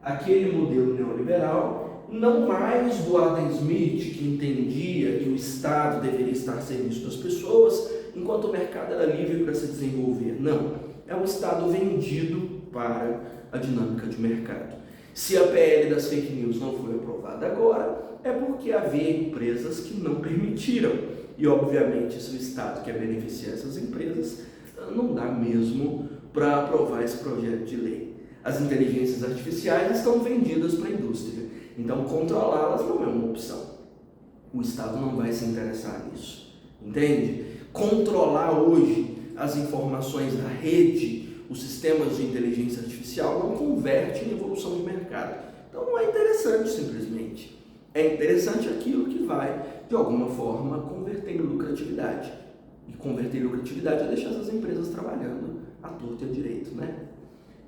Aquele modelo neoliberal, não mais do Adam Smith, que entendia que o Estado deveria estar a serviço das pessoas, enquanto o mercado era livre para se desenvolver. Não, é um Estado vendido para a dinâmica de mercado. Se a PL das fake news não foi aprovada agora, é porque havia empresas que não permitiram. E, obviamente, se o Estado quer beneficiar essas empresas, não dá mesmo para aprovar esse projeto de lei. As inteligências artificiais estão vendidas para a indústria, então controlá-las não é uma opção. O Estado não vai se interessar nisso, entende? Controlar hoje as informações da rede, os sistemas de inteligência artificial, não converte em evolução de mercado. Então não é interessante simplesmente. É interessante aquilo que vai, de alguma forma, converter em lucratividade. E converter em lucratividade é deixar essas empresas trabalhando à torta e à direito, né?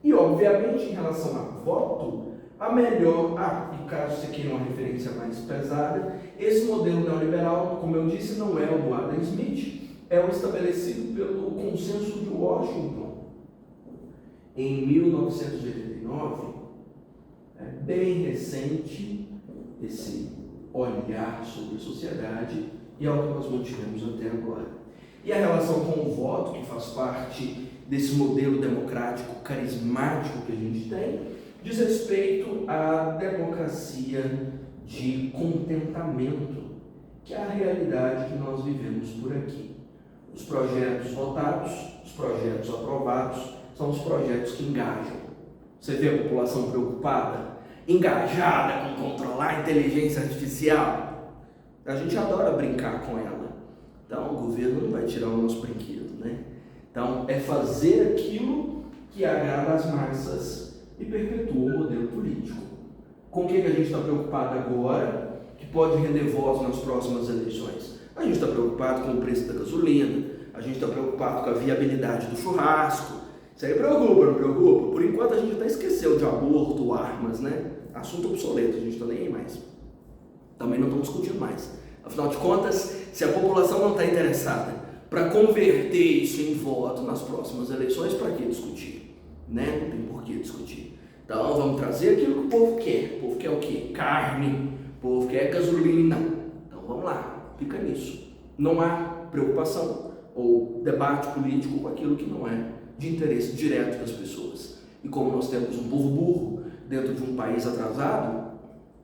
E, obviamente, em relação a voto, a melhor... e caso você queira uma referência mais pesada, esse modelo neoliberal, como eu disse, não é o do Adam Smith, é o estabelecido pelo Consenso de Washington, em 1989. É bem recente esse olhar sobre a sociedade e é o que nós mantivemos até agora. E a relação com o voto, que faz parte desse modelo democrático carismático que a gente tem, diz respeito à democracia de contentamento, que é a realidade que nós vivemos por aqui. Os projetos votados, os projetos aprovados, são os projetos que engajam. Você vê a população preocupada, engajada com controlar a inteligência artificial? A gente adora brincar com ela. Então, o governo não vai tirar o nosso brinquedo, né? Então, é fazer aquilo que agrada as massas e perpetua o modelo político. Com o que a gente está preocupado agora, que pode render votos nas próximas eleições? A gente está preocupado com o preço da gasolina, a gente está preocupado com a viabilidade do churrasco. Isso aí preocupa, não preocupa? Por enquanto, a gente até esqueceu de aborto, armas, né? Assunto obsoleto, a gente está nem aí mais. Também não estamos discutindo mais. Afinal de contas, se a população não está interessada para converter isso em voto nas próximas eleições, para que discutir? Né? Não tem por que discutir. Então vamos trazer aquilo que o povo quer. O povo quer o quê? Carne. O povo quer gasolina. Então vamos lá, fica nisso. Não há preocupação ou debate político com aquilo que não é de interesse direto das pessoas. E como nós temos um povo burro dentro de um país atrasado,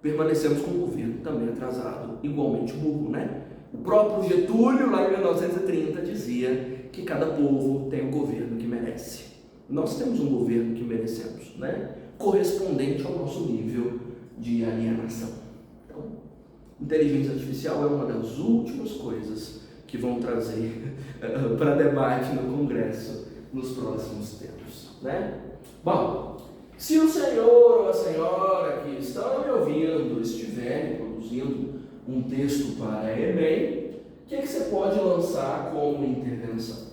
permanecemos com um governo também atrasado, igualmente burro, né? O próprio Getúlio, lá em 1930, dizia que cada povo tem o governo que merece. Nós temos um governo que merecemos, né? Correspondente ao nosso nível de alienação. Então, inteligência artificial é uma das últimas coisas que vão trazer para debate no Congresso nos próximos tempos, né? Bom, se o senhor ou a senhora que estão me ouvindo estiverem produzindo um texto para Enem, o que você pode lançar como intervenção?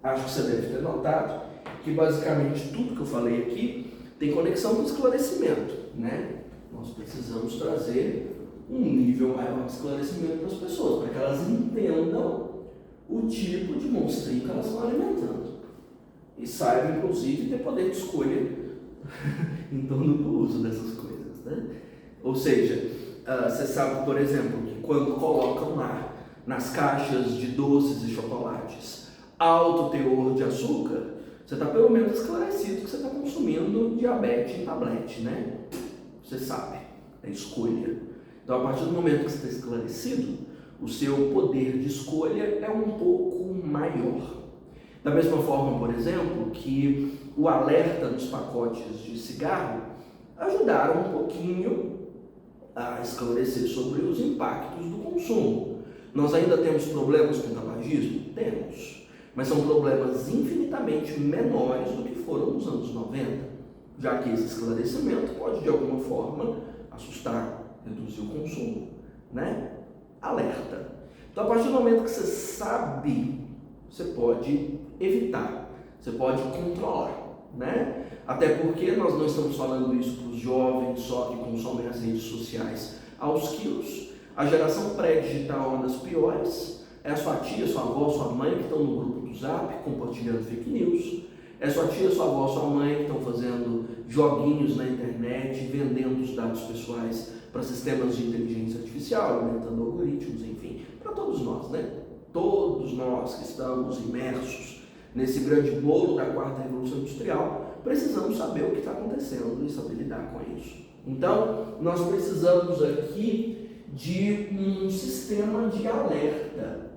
Acho que você deve ter notado que basicamente tudo que eu falei aqui tem conexão com esclarecimento, né? Nós precisamos trazer um nível maior de esclarecimento para as pessoas, para que elas entendam o tipo de monstrinho que elas estão alimentando e saibam, inclusive, ter poder de escolha em torno do uso dessas coisas, né? Ou seja, você sabe, por exemplo, que quando colocam lá nas caixas de doces e chocolates alto teor de açúcar, você está pelo menos esclarecido que você está consumindo diabetes em tablete, né? Você sabe, é escolha. Então, a partir do momento que você está esclarecido, o seu poder de escolha é um pouco maior. Da mesma forma, por exemplo, que o alerta dos pacotes de cigarro ajudaram um pouquinho a esclarecer sobre os impactos do consumo. Nós ainda temos problemas com o tabagismo? Temos, mas são problemas infinitamente menores do que foram nos anos 90, já que esse esclarecimento pode, de alguma forma, assustar, reduzir o consumo, né? Alerta. Então, a partir do momento que você sabe, você pode evitar, você pode controlar, né? Até porque nós não estamos falando isso para os jovens só que consomem as redes sociais aos quilos. A geração pré-digital é uma das piores. É a sua tia, sua avó, sua mãe que estão no grupo do Zap compartilhando fake news. É sua tia, sua avó, sua mãe que estão fazendo joguinhos na internet, vendendo os dados pessoais para sistemas de inteligência artificial, alimentando algoritmos, enfim, para todos nós, né? Todos nós que estamos imersos nesse grande bolo da quarta revolução industrial, precisamos saber o que está acontecendo e saber lidar com isso. Então, nós precisamos aqui de um sistema de alerta,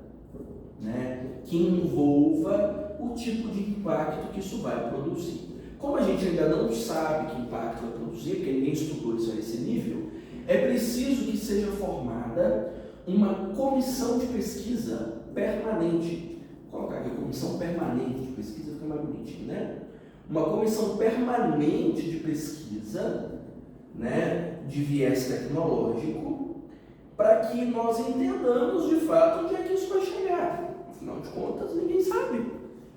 né, que envolva o tipo de impacto que isso vai produzir. Como a gente ainda não sabe que impacto vai produzir, porque ninguém estudou isso a esse nível, é preciso que seja formada uma comissão de pesquisa permanente. Vou colocar aqui, comissão permanente de pesquisa, fica mais bonitinho, né? Uma comissão permanente de pesquisa, né, de viés tecnológico, para que nós entendamos de fato onde é que isso vai chegar. Afinal de contas, ninguém sabe,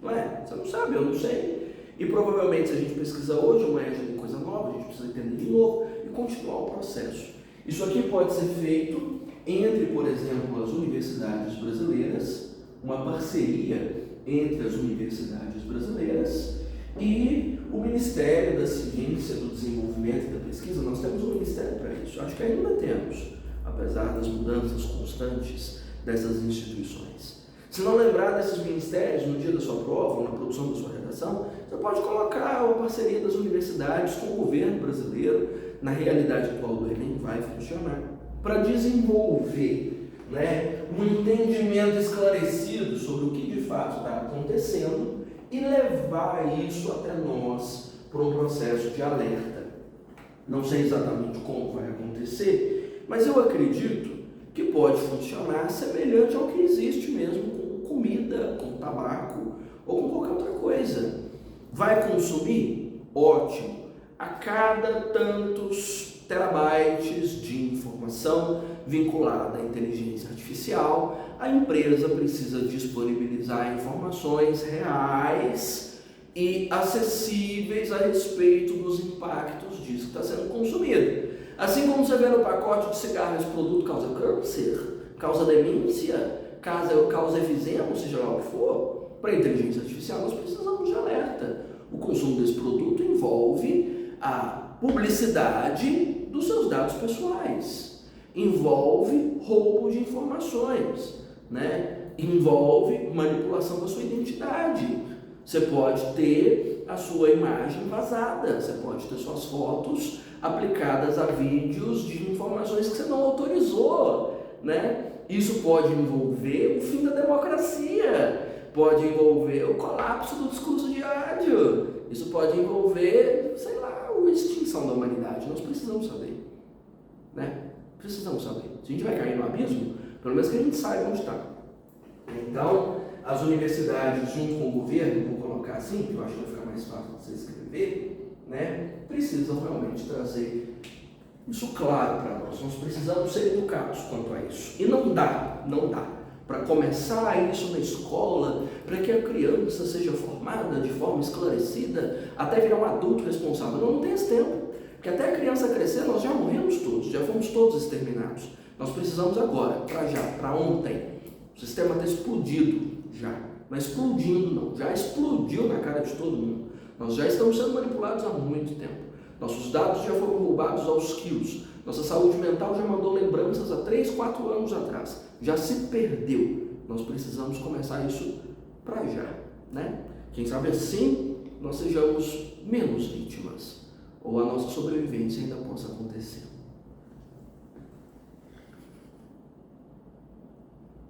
não é? Você não sabe, eu não sei. E provavelmente, se a gente pesquisa hoje, amanhã já tem coisa nova, a gente precisa entender de novo e continuar o processo. Isso aqui pode ser feito entre, por exemplo, as universidades brasileiras, uma parceria entre as universidades brasileiras e o Ministério da Ciência, do Desenvolvimento e da Pesquisa. Nós temos um ministério para isso, acho que ainda temos, apesar das mudanças constantes dessas instituições. Se não lembrar desses ministérios no dia da sua prova ou na produção da sua redação, você pode colocar a parceria das universidades com o governo brasileiro. Na realidade atual do Enem vai funcionar para desenvolver, né, um entendimento esclarecido sobre o que de fato está acontecendo e levar isso até nós para um processo de alerta. Não sei exatamente como vai acontecer, mas eu acredito que pode funcionar semelhante ao que existe mesmo com comida, com tabaco ou com qualquer outra coisa. Vai consumir? Ótimo. A cada tantos terabytes de informação vinculada à inteligência artificial, a empresa precisa disponibilizar informações reais e acessíveis a respeito dos impactos disso que está sendo consumido. Assim como você vê no pacote de cigarro, esse produto causa câncer, causa demência, causa efizema, seja lá o que for, para a inteligência artificial nós precisamos de alerta. O consumo desse produto envolve a publicidade dos seus dados pessoais, envolve roubo de informações, né? Envolve manipulação da sua identidade. Você pode ter a sua imagem vazada, você pode ter suas fotos aplicadas a vídeos de informações que você não autorizou, né? Isso pode envolver o fim da democracia, pode envolver o colapso do discurso de ódio, isso pode envolver, sei lá, a extinção da humanidade. Nós precisamos saber, né? Precisamos saber. Se a gente vai cair no abismo, pelo menos que a gente saiba onde está. Então, as universidades, junto com o governo, vou colocar assim, que eu acho que vai ficar mais fácil de você escrever, né, precisam realmente trazer isso claro para nós. Nós precisamos ser educados quanto a isso. E não dá para começar isso na escola, para que a criança seja formada de forma esclarecida, até virar um adulto responsável. Não tem esse tempo, porque até a criança crescer nós já morremos todos, já fomos todos exterminados. Nós precisamos agora, para já, para ontem. O sistema está explodido já, não é explodindo não, já explodiu na cara de todo mundo. Nós já estamos sendo manipulados há muito tempo. Nossos dados já foram roubados aos quilos. Nossa saúde mental já mandou lembranças há 3, 4 anos atrás. Já se perdeu. Nós precisamos começar isso para já, né? Quem sabe assim nós sejamos menos vítimas, ou a nossa sobrevivência ainda possa acontecer.